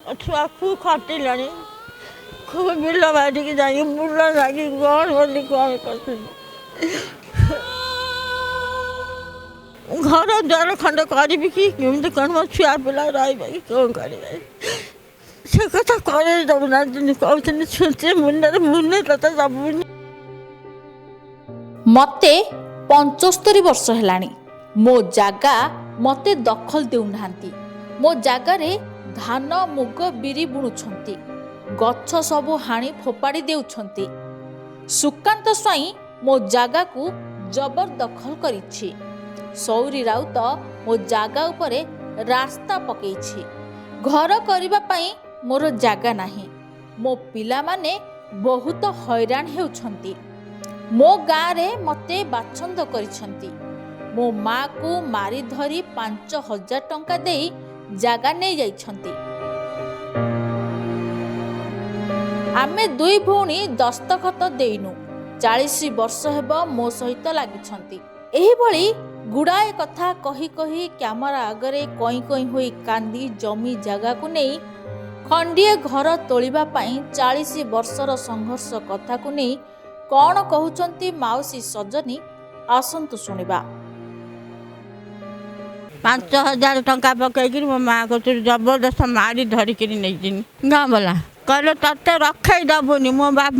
ଛୁଆକୁ ଖଟିଲାଣି खूब bill batik जाइए मुला जाकि कौन बोली कौन कर घर द्वार खंड करी कि केमी कौन मो छुआ पिला रही कि कौन करे से कथा करे दबना कहते छुचे मुंडे मुने तथा दबुनी मते 75 वर्ष हेलानी मो जागा मते दखल देउनाहांती मो जागारे धान मुग बिरी बुणुछंती गछ सबु हाणी फोपाड़ी देउछंती। सुकांत स्वाई मो जागा को जबरदखल करिछि। सौरी राउत मो जागा उपरे रास्ता पकेछि। घर करिबा पई मोर जागा नाही। मो पिला माने बहुत हैरान हेउछंती। मो गाँ रे मते बाछंद करिछंती। मो माँ को मारी धरी 5000 टंका देई जागा नै जाइछंती। आमे दुई भौणी दस्तखत देइनु 40 वर्ष हेब मो सहित लागिछंती। एही भली गुड़ाए कथा कही कही कैमरा आगरे कई कई होई कांदी जमी जागा को नहीं खंडिए घर तोलिबा पई 40 वर्षर संघर्ष कथा को नहीं कौन कहउचंती माउसी सजनी आसंतु सुनिबा। 5000 टंका पकईकि मो माँ को जबरदस्त मारी धरिकी नहीं गाँ वाला कहले तते रखे दबुनी मो माँ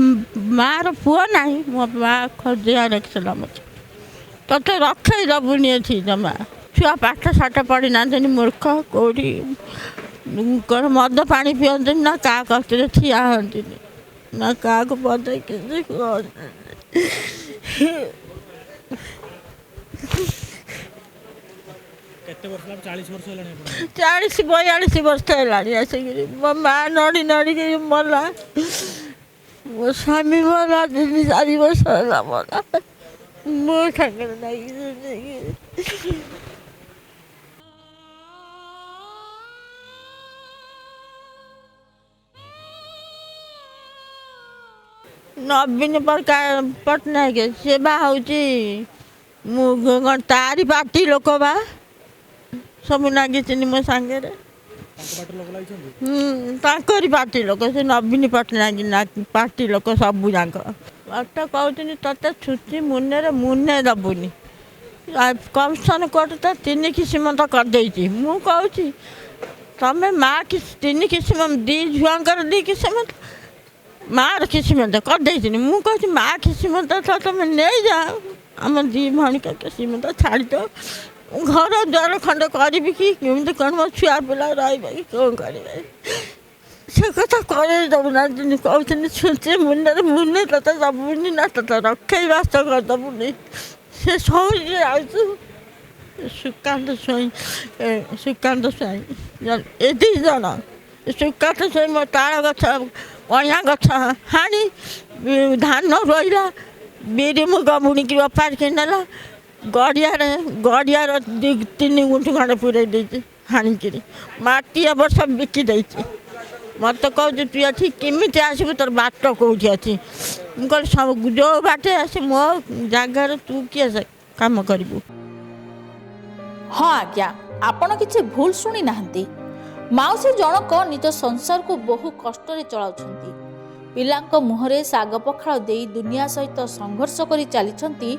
पुओ ना मो माँ खोजिया रखला मत तते रखे दबुनी थी जमा छुआ पाठ साठ पढ़ी ना मूर्ख कौड़ी मद पानी पिंट ना क्या कष्ट ठिया हमें ना क्या पदे 40-42 वर्ष है आसिक मो माँ नड़ी नड़ी मरला मो स्वामी मरला 4 वर्ष है मरला मो सागर नवीन पट्टनायक से बाहूची तारी पार्टी लोक बा सब लगी मो सांगे पार्टी लोक से नवीन पट्टनायक पार्टी लोक सब जाक बात कहते ते छुट्टी मुने मुने दबुनी कमिशन कोर्ट तो 3 किस्म तो करदे मु कहूँ तमें माँ 3 किस्म 2 झुआर 2 किस्म मार किस्म तो करदे मु कहूँ माँ किस्म तो तुम नहीं जाओ आम 2 भणी का किस्म तो छाड़ दो घर द्वार खंड करी कि केमी कौन मो छुआ पिला रही कि कौन करे से कथा करे दबना कहते छुचे मुंडे मुने तथा दबुनी ना तथा रखे बास्त कर दबुनी से सौरी आसु सुकांत स्वाई ए 2 जन सुकांत स्वाई मो ताड़ गछ अया गछ हाणी धान रहा बिरी मुग बुणिकी बेपार के नेला गड़ियार 2-3 गुंठ खंड पूरे हाणिकी माटी ए वर्ष बिकी मत कहूँ तु अच्छी केमी आसबू तोर बाट कौटी अच्छी मुझे सब जो बाटे आस मो जगार तू किए कम करू। हाँ आज्ञा आपण किसी भूल शुणी नाहंती। माउसी जनक निज संसार को बहु कष्ट चलाउछंती। पिलांक मुहरे साग पखाल देई दुनिया सहित संघर्ष करी चलीछंती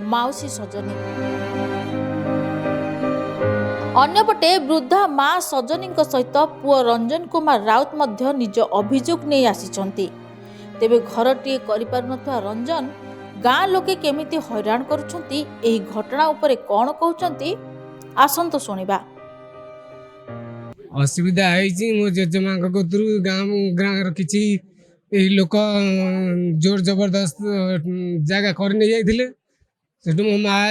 माउसी सजनी। अन्यपटे वृद्धा माँ सजनी सहित पुओ रंजन कुमार राउत मध्य निज अभियोग नहीं आसीचंती। तेबे घरटीए करि पारुनथवा रंजन गाँ लोके केमिति हैरान करुछंती एही घटना उपरे कौन कहउछंती आसंतो सुनिबा। असुविधा है मो जेजेमा कतरू गाँव किसी लोक जोर जबरदस्त जगह कर नहीं जाइए से मो माँ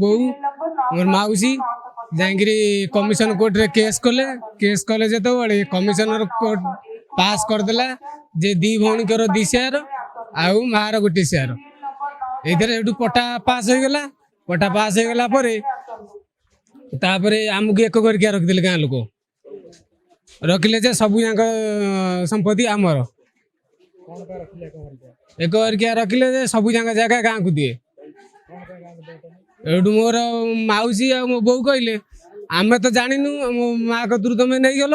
बो मोर मौसी जाकि कमिशन कोर्ट रे केस कले जो कमिशनर कोर्ट पास करदेला जे 2 भौणीकर 2 शेयर आउ मार 1 शेयर ये पटा पास हो गला पटा पास हो गला तापरे आमको एक करके रखिदे गाँ लोक रखिले जे सब संपत्ति आमर एक करके रखिले जे सब जगह गाँ को दिए एटू मोर मौसी आ मो बो कहले आमे तो जानिनु मो माँ कतरू तुम नहीं गल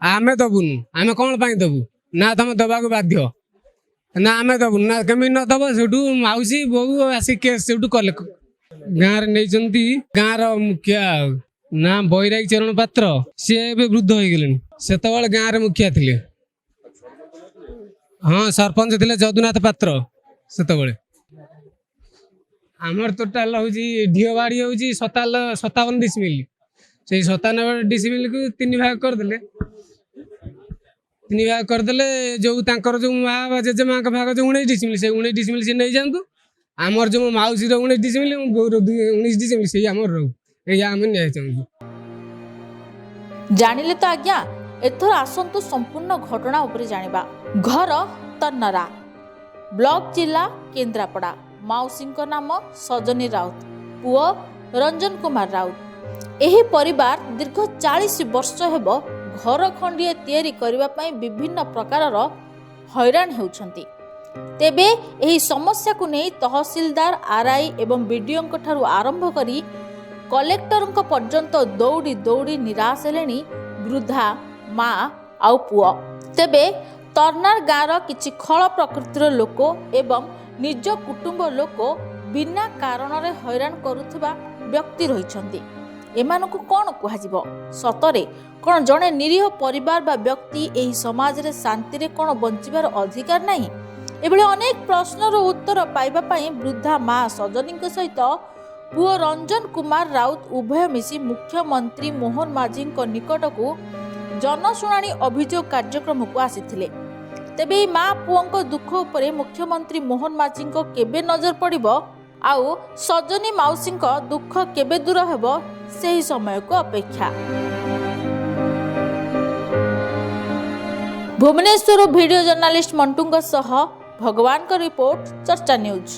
ଆମେ ଦବୁନୁ, ଆମେ କ'ଣ ପାଇଁ ଦବୁ? ନା ତମେ ଦବାକୁ ବାଧ୍ୟ, ନା ଆମେ ଦବୁନୁ, ନା କେମିତି ନ ଦବ? ସେଠୁ ମାଉସୀ ବୋଉ ଆସି କେସ୍ ସେଠୁ କଲେ। ଗାଁରେ ନେଇଛନ୍ତି ଗାଁର ମୁଖିଆ ନା ବୈରାଗୀ ଚରଣ ପାତ୍ର, ସିଏ ଏବେ ବୃଦ୍ଧ ହେଇଗଲେଣି। ସେତେବେଳେ ଗାଁରେ ମୁଖିଆ ଥିଲେ, ହଁ ସରପଞ୍ଚ ଥିଲେ ଯଦୁନାଥ ପାତ୍ର ସେତେବେଳେ। ଆମର ଟୋଟାଲ ହଉଛି ଢିଅ ବାଡ଼ି ହଉଛି 57 ଡିସିମିଲ୍। ସେଇ 97 ଡିସିମିଲ୍କୁ 3 ଭାଗ କରିଦେଲେ। 3 ଭାଗ କରିଦେଲେ ଯୋଉ ତାଙ୍କର ଯୋଉ ମା ବା ଜେଜେମାଙ୍କ ଭାଗ ଯୋଉ 19 ଡିସିମିଲ୍, ସେଇ 19 ଡିସିମିଲ୍ ସେ ନେଇଯାଆନ୍ତୁ। ଆମର ଯୋଉ ମାଉସୀର 19 ଡିସିମିଲ୍, ମୋ ବୋଉର 19 ଡିସିମିଲ୍, ସେଇ ଆମର ରହୁ। ଏଇ ଆମେ ନ୍ୟାୟ ଚାହୁଁଛୁ। ଜାଣିଲେ ତ ଆଜ୍ଞା, ଏଥର ଆସନ୍ତୁ ସମ୍ପୂର୍ଣ୍ଣ ଘଟଣା ଉପରେ ଜାଣିବା। ଘର ତନ୍ନରା, ବ୍ଲକ ଜିଲ୍ଲା କେନ୍ଦ୍ରାପଡ଼ା। ମାଉସୀଙ୍କ ନାମ ସଜନୀ ରାଉତ, ପୁଅ ରଞ୍ଜନ କୁମାର ରାଉତ। ଏହି ପରିବାର ଦୀର୍ଘ 40 ବର୍ଷ ହେବ ଘର ଖଣ୍ଡିଏ ତିଆରି କରିବା ପାଇଁ ବିଭିନ୍ନ ପ୍ରକାରର ହଇରାଣ ହେଉଛନ୍ତି। ତେବେ ଏହି ସମସ୍ୟାକୁ ନେଇ ତହସିଲଦାର, ଆର୍ଆଇ ଏବଂ ବିଡିଓଙ୍କ ଠାରୁ ଆରମ୍ଭ କରି କଲେକ୍ଟରଙ୍କ ପର୍ଯ୍ୟନ୍ତ ଦୌଡ଼ି ଦୌଡ଼ି ନିରାଶ ହେଲେଣି ବୃଦ୍ଧା ମା ଆଉ ପୁଅ। ତେବେ ତର୍ନାର ଗାଁର କିଛି ଖଳ ପ୍ରକୃତିର ଲୋକ ଏବଂ ନିଜ କୁଟୁମ୍ବ ଲୋକ ବିନା କାରଣରେ ହଇରାଣ କରୁଥିବା ବ୍ୟକ୍ତି ରହିଛନ୍ତି। ଏମାନଙ୍କୁ କ'ଣ କୁହାଯିବ? ସତରେ କ'ଣ ଜଣେ ନିରୀହ ପରିବାର ବା ବ୍ୟକ୍ତି ଏହି ସମାଜରେ ଶାନ୍ତିରେ କ'ଣ ବଞ୍ଚିବାର ଅଧିକାର ନାହିଁ? ଏଭଳି ଅନେକ ପ୍ରଶ୍ନର ଉତ୍ତର ପାଇବା ପାଇଁ ବୃଦ୍ଧା ମା ସଜନୀଙ୍କ ସହିତ ପୁଅ ରଞ୍ଜନ କୁମାର ରାଉତ ଉଭୟ ମିଶି ମୁଖ୍ୟମନ୍ତ୍ରୀ ମୋହନ ମାଝୀଙ୍କ ନିକଟକୁ ଜନଶୁଣାଣି ଅଭିଯୋଗ କାର୍ଯ୍ୟକ୍ରମକୁ ଆସିଥିଲେ। ତେବେ ଏହି ମା ପୁଅଙ୍କ ଦୁଃଖ ଉପରେ ମୁଖ୍ୟମନ୍ତ୍ରୀ ମୋହନ ମାଝୀଙ୍କ କେବେ ନଜର ପଡ଼ିବ ଆଉ ସଜନୀ ମାଉସୀଙ୍କ ଦୁଃଖ କେବେ ଦୂର ହେବ, ସେହି ସମୟକୁ ଅପେକ୍ଷା। ଭୁବନେଶ୍ୱରରୁ ଭିଡ଼ିଓ ଜର୍ଣ୍ଣାଲିଷ୍ଟ ମଣ୍ଟୁଙ୍କ ସହ ଭଗବାନଙ୍କ ରିପୋର୍ଟ, ଚର୍ଚ୍ଚା ନ୍ୟୁଜ୍।